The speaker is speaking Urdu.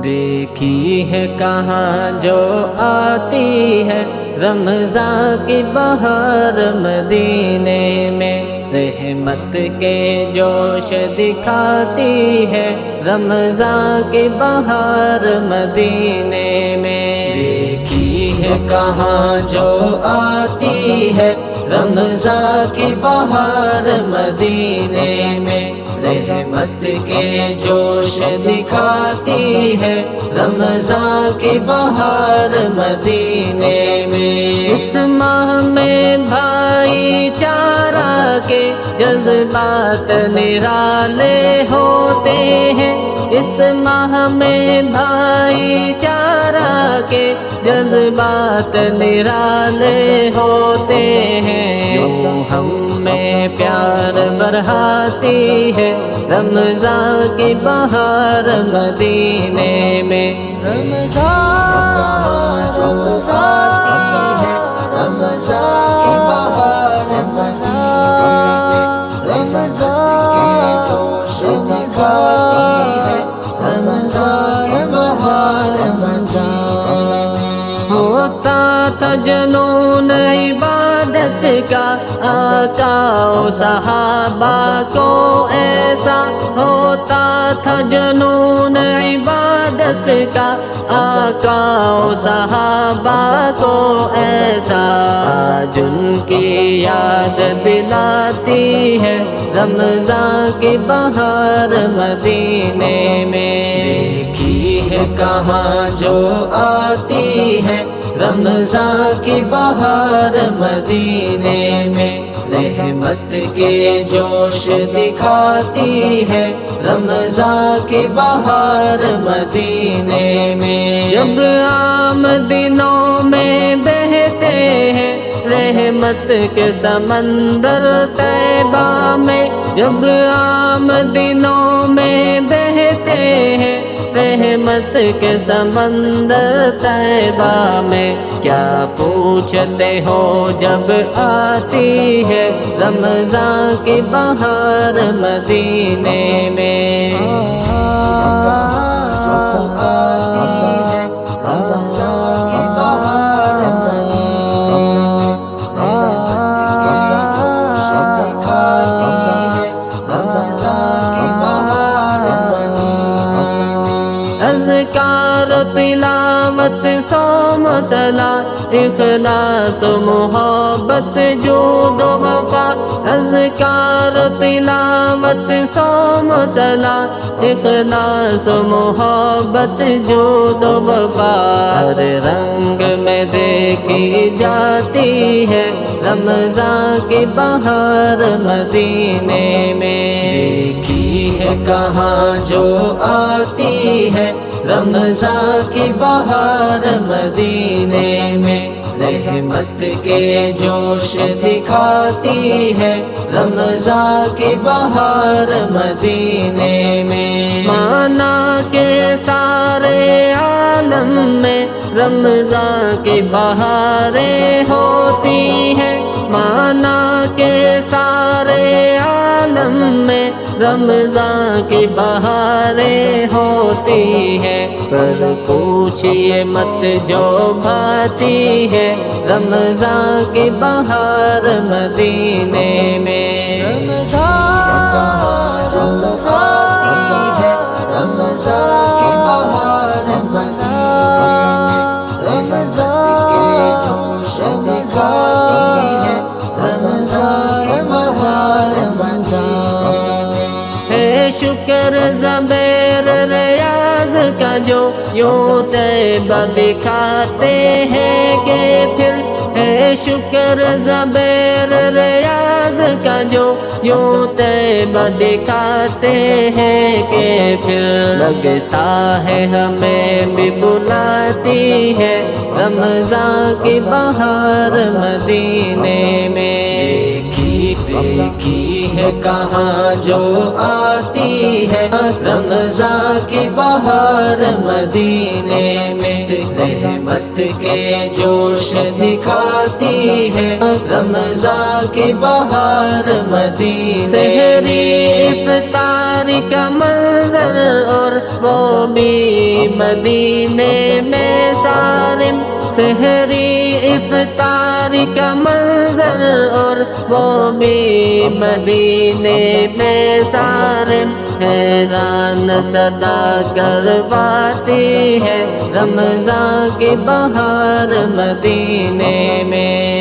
دیکھی ہے کہاں جو آتی ہے رمضان کی بہار مدینے میں، رحمت کے جوش دکھاتی ہے رمضان کی بہار مدینے میں۔ دیکھی ہے کہاں جو آتی ہے رمضان کی بہار مدینے میں، رحمت کے جوش دکھاتی ہے رمضان کی بہار مدینے میں۔ اس ماہ میں بھائی چارہ کے جذبات نرالے ہوتے ہیں، اس ماہ میں بھائی چارہ کے جذبات نرالے ہوتے ہیں، یوں ہم میں پیار بڑھاتی ہے رمضان کی بہار مدینے میں۔ رمضان رمضان رمضان کی بہار رمضان رمضان رمضان رمضان رمضان ہوتا تھا جنون عبادت کا آقا و صحابہ کو ایسا، ہوتا تھا جنون عبادت کا آقا و صحابہ کو ایسا، آج ان کی یاد دلاتی ہے رمضان کی بہار مدینے میں۔ دیکھی ہے کہاں جو آتی ہے رمضان کی بہار مدینے میں، رحمت کے جوش دکھاتی ہے رمضان کی بہار مدینے میں۔ جب عام دنوں میں بہتے ہیں رحمت کے سمندر طیبہ میں، جب عام دنوں میں بہتے ہیں رحمت کے سمندر طیبہ میں، کیا پوچھتے ہو جب آتی ہے رمضان کی بہار مدینے میں۔ اذکار و تلاوت صوم و صلاۃ اخلاص و محبت جود و وفا، اذکار و تلاوت صوم و صلاۃ اخلاص و محبت جود و وفا، ہر رنگ میں دیکھی جاتی ہے رمضان کی بہار مدینے میں۔ دیکھی ہے کہاں جو آتی ہے رمضان کی بہار مدینے میں، رحمت کے جوش دکھاتی ہے رمضان کی بہار مدینے میں۔ مانا کے سارے عالم میں رمضان کی بہاریں ہوتی ہیں، مانا کے سارے عالم میں رمضان کی بہاریں ہوتی ہیں، پر پوچھئے مت جو بھاتی ہے رمضان کی بہار مدینے میں۔ رمضان رمضان رمضان کی بہار رمضان رمضان رمضان رمضان رمضان ہے شکر زبیر ریاض کا جو یوں طیبہ دکھاتے ہیں کہ پھر، ہے شکر زبیر ریاض کا جو یوں طیبہ دکھاتے ہیں کہ پھر، لگتا ہے ہمیں بھی بلاتی ہے رمضان کی بہار مدینے میں۔ دیکھی ہے کہاں جو آتی ہے رمضان کی بہار مدینے میں رحمت کے جوش دکھاتی ہے رمضان کی بہار مدینے سحری افطار کا منظر اور وہ بھی مدینے میں صارم سحری افطار کا منظر اور وہ بھی مدینے میں صارم حیران صدا کرواتی ہے رمضان کی بہار مدینے میں